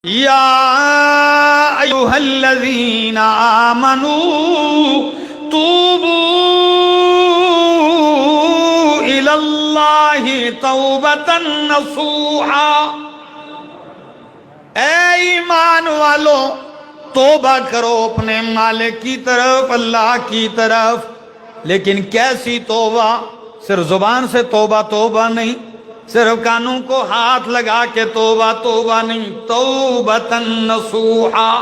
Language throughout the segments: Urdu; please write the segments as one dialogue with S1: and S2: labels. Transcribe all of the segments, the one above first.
S1: یا ایھا الذین آمنوا توبوا الی اللہ توبۃ نصوحا، اے ایمان والو توبہ کرو اپنے مالک کی طرف، اللہ کی طرف۔ لیکن کیسی توبہ؟ صرف زبان سے توبہ توبہ نہیں، صرف کانوں کو ہاتھ لگا کے توبہ توبہ نہیں، توبۃ نصوحا،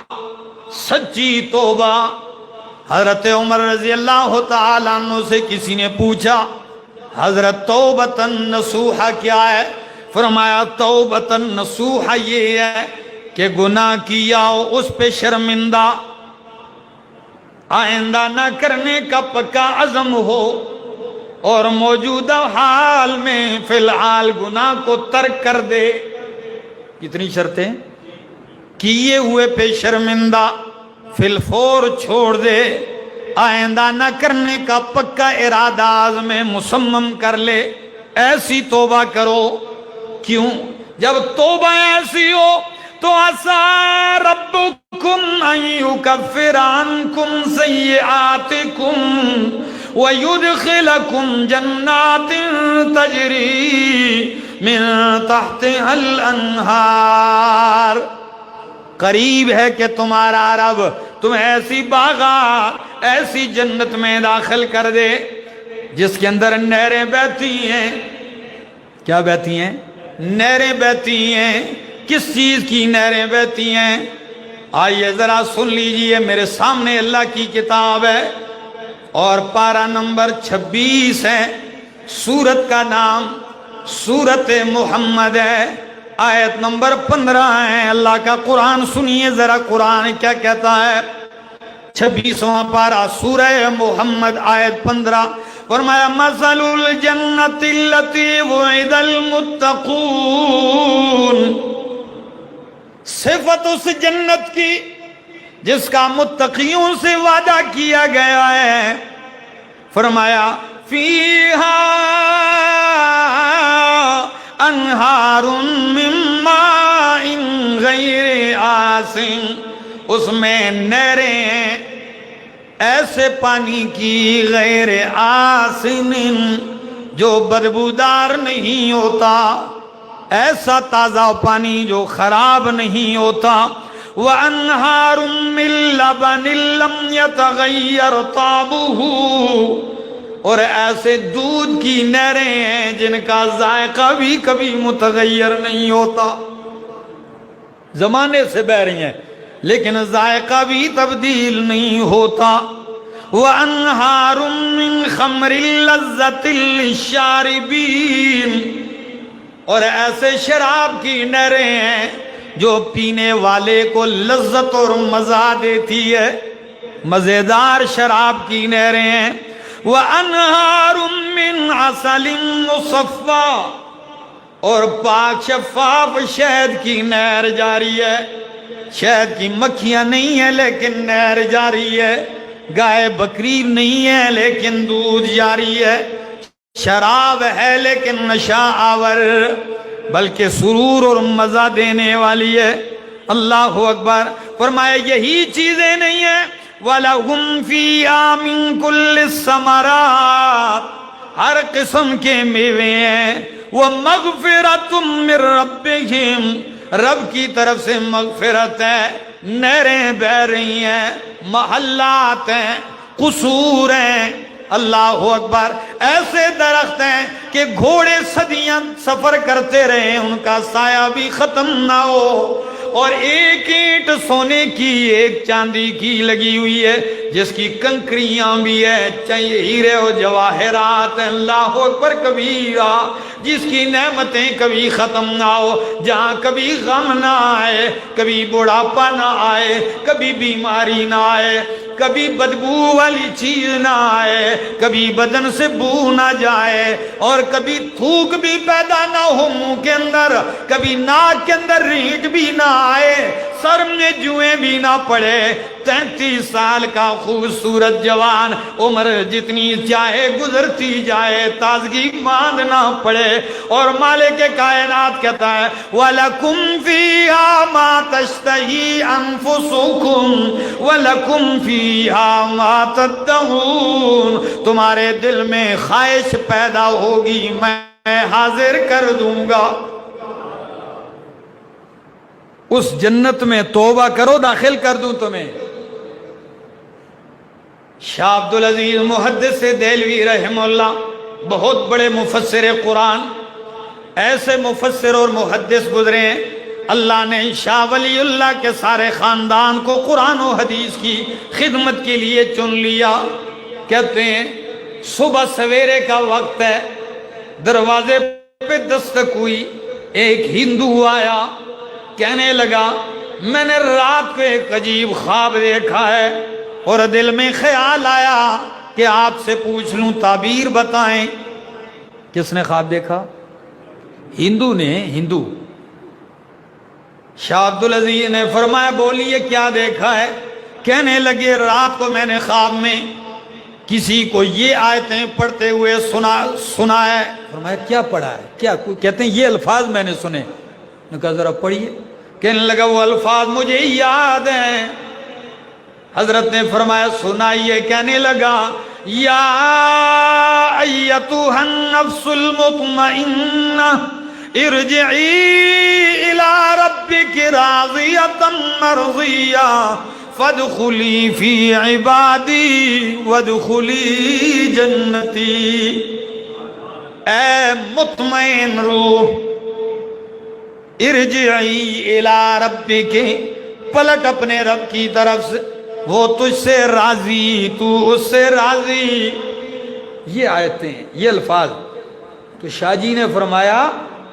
S1: سچی توبہ۔ حضرت عمر رضی اللہ تعالیٰ عنہ سے کسی نے پوچھا حضرت توبۃ نصوحا کیا ہے؟ فرمایا توبۃ نصوحا یہ ہے کہ گناہ کیا ہو اس پہ شرمندہ، آئندہ نہ کرنے کا پکا عزم ہو، اور موجودہ حال میں فی الحال گناہ کو ترک کر دے۔ کتنی شرطیں؟ کیے ہوئے پہ شرمندہ، فی الفور چھوڑ دے، آئندہ نہ کرنے کا پکا ارادہ عزم مصمم کر لے، ایسی توبہ کرو۔ کیوں؟ جب توبہ ایسی ہو تو عسیٰ ربکم ان یکفر عنکم سیئاتکم وَيُدْخِلَكُمْ جَنَّاتٍ تَجْرِي مِن تَحْتِهَا الْأَنْهَارِ، قریب ہے کہ تمہارا رب تمہیں ایسی باغات، ایسی جنت میں داخل کر دے جس کے اندر نہریں بہتی ہیں۔ کیا بہتی ہیں؟ نہریں بہتی ہیں۔ کس چیز کی نہریں بہتی ہیں؟ آئیے ذرا سن لیجئے، میرے سامنے اللہ کی کتاب ہے اور پارہ نمبر 26 ہے، سورت کا نام سورت محمد ہے، آیت نمبر 15 ہے۔ اللہ کا قرآن سنیے ذرا، قرآن کیا کہتا ہے۔ 26واں پارہ سورہ محمد آیت 15، فرمایا مثل الجنت التی وعد المتقون، صفت اس جنت کی جس کا متقیوں سے وعدہ کیا گیا ہے۔ فرمایا فیہا انہار من ماء غیر آسن، اس میں نہریں ہیں ایسے پانی کی غیر آسن جو بدبودار نہیں ہوتا، ایسا تازہ پانی جو خراب نہیں ہوتا۔ وَأَنْهَارٌ مِّن لَّبَنٍ لَّمْ يَتَغَيَّرْ طَعْمُهُ، اور ایسے دودھ کی نہریں ہیں جن کا ذائقہ بھی کبھی متغیر نہیں ہوتا، زمانے سے بہ رہی ہیں لیکن ذائقہ بھی تبدیل نہیں ہوتا۔ وَأَنْهَارٌ مِّن خَمْرٍ لَّذَّةٍ لِّلشَّارِبِينَ، اور ایسے شراب کی نہریں ہیں جو پینے والے کو لذت اور مزہ دیتی ہے، مزیدار شراب کی نہریں ہیں۔ وَأَنْهَارٌ مِّنْ عَسَلٍ مُّصَفًّى، اور پاک شفاف شہد کی نہر جاری ہے، شہد کی مکھیاں نہیں ہیں لیکن نہر جاری ہے، گائے بکری نہیں ہے لیکن دودھ جاری ہے، شراب ہے لیکن نشہ آور بلکہ سرور اور مزہ دینے والی ہے۔ اللہ اکبر۔ فرمایا یہی چیزیں نہیں ہیں، وَلَهُمْ فِيهَا مِن كُلِّ الثَّمَرَاتِ، ہر قسم کے میوے ہیں۔ وَمَغْفِرَةٌ مِّن رَّبِّهِمْ، رب کی طرف سے مغفرت ہے، نہریں بہ رہی ہیں، محلات ہیں، قصور ہیں۔ اللہ اکبر۔ ایسے درخت ہیں کہ گھوڑے صدیاں سفر کرتے رہے ان کا سایہ بھی ختم نہ ہو، اور ایک اینٹ سونے کی ایک چاندی کی لگی ہوئی ہے جس کی کنکریاں بھی ہے، چاہیے ہیرے و جواہرات ہیں۔ اللہ اکبر کبیرہ، جس کی نعمتیں کبھی ختم نہ ہو، جہاں کبھی غم نہ آئے، کبھی بڑھاپا نہ آئے، کبھی بیماری نہ آئے، کبھی بدبو والی چیز نہ آئے، کبھی بدن سے بو نہ جائے، اور کبھی تھوک بھی پیدا نہ ہو منہ کے اندر، کبھی ناک کے اندر رینٹ بھی نہ آئے، سر میں جوئیں بھی نہ پڑے۔ 33 سال کا خوبصورت جوان، عمر جتنی چاہے گزرتی جائے تازگی باندھنا پڑے. اور مالک کائنات کہتا ہے وَلَكُمْ فِيهَا مَا تَشْتَهِي أَنفُسُكُمْ وَلَكُمْ فِيهَا مَا تَدَّعُونَ. تمہارے دل میں خواہش پیدا ہوگی میں حاضر کر دوں گا. اس جنت میں توبہ کرو داخل کر دوں تمہیں. شاہ عبدالعزیز محدث دہلوی رحمہ اللہ بہت بڑے مفسر قرآن، ایسے مفسر اور محدث گزرے ہیں. اللہ نے شاہ ولی اللہ کے سارے خاندان کو قرآن و حدیث کی خدمت کے لیے چن لیا. کہتے ہیں صبح سویرے کا وقت ہے، دروازے پہ دستک ہوئی، ایک ہندو آیا، کہنے لگا میں نے رات کو ایک عجیب خواب دیکھا ہے اور دل میں خیال آیا کہ آپ سے پوچھ لوں، تعبیر بتائیں. کس نے خواب دیکھا؟ ہندو نے. ہندو. شاہ عبدالعزیز نے فرمایا بولیے کیا دیکھا ہے؟ کہنے لگے رات کو میں نے خواب میں کسی کو یہ آیتیں پڑھتے ہوئے سنا ہے. فرمایا کیا پڑھا ہے؟ کیا؟ کہتے ہیں یہ الفاظ میں نے سنے. نے کہا ذرا پڑھیے. کہنے لگا وہ الفاظ مجھے یاد ہیں. حضرت نے فرمایا سنائیے. کہنے لگا یا ایتھا النفس المطمئنہ ارجعی الی ربک راضیۃ مرضیہ فادخلی فی عبادی وادخلی جنتی. اے مطمئن روح، ارجعی الی ربک، پلٹ اپنے رب کی طرف سے، وہ تجھ سے راضی، تو اس سے راضی. یہ آیتیں، یہ الفاظ. تو شاہ جی نے فرمایا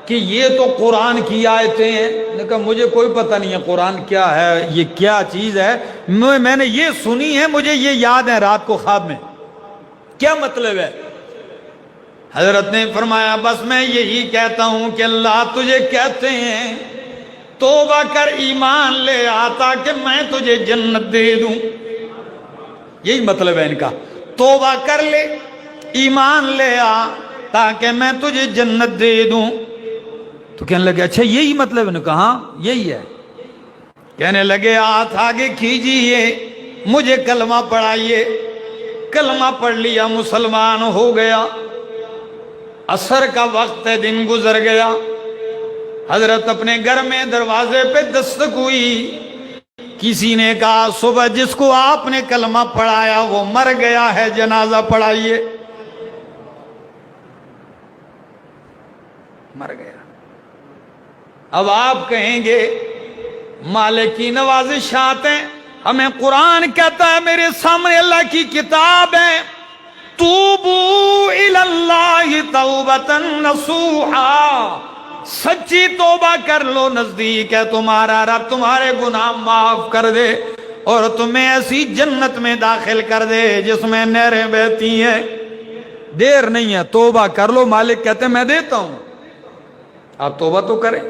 S1: کہ یہ تو قرآن کی آیتیں ہیں. نے کہا مجھے کوئی پتہ نہیں ہے قرآن کیا ہے، یہ کیا چیز ہے. میں نے یہ سنی ہے، مجھے یہ یاد ہے رات کو خواب میں. کیا مطلب ہے؟ حضرت نے فرمایا بس میں یہی کہتا ہوں کہ اللہ تجھے کہتے ہیں توبہ کر، ایمان لے آتا کہ میں تجھے جنت دے دوں. یہی مطلب ہے ان کا. توبہ کر لے، ایمان لے آ تاکہ میں تجھے جنت دے دوں. تو کہنے لگے اچھا یہی مطلب ہے؟ نے کہا ہاں یہی ہے. کہنے لگے ہاتھ آگے کھیجیے، مجھے کلمہ پڑھائیے. کلمہ پڑھ لیا، مسلمان ہو گیا. عصر کا وقت ہے، دن گزر گیا. حضرت اپنے گھر میں دروازے پہ دستک ہوئی. کسی نے کہا صبح جس کو آپ نے کلمہ پڑھایا وہ مر گیا ہے، جنازہ پڑھائیے. مر گیا. اب آپ کہیں گے مالک کی نوازشاتیں، ہمیں قرآن کہتا ہے میرے سامنے اللہ کی کتاب ہے، توبو الی اللہ توبۃ نصوحا، سچی توبہ کر لو، نزدیک ہے تمہارا رب تمہارے گناہ معاف کر دے اور تمہیں ایسی جنت میں داخل کر دے جس میں نہریں بہتی ہیں. دیر نہیں ہے، توبہ کر لو. مالک کہتے ہیں میں دیتا ہوں، آپ توبہ تو کریں.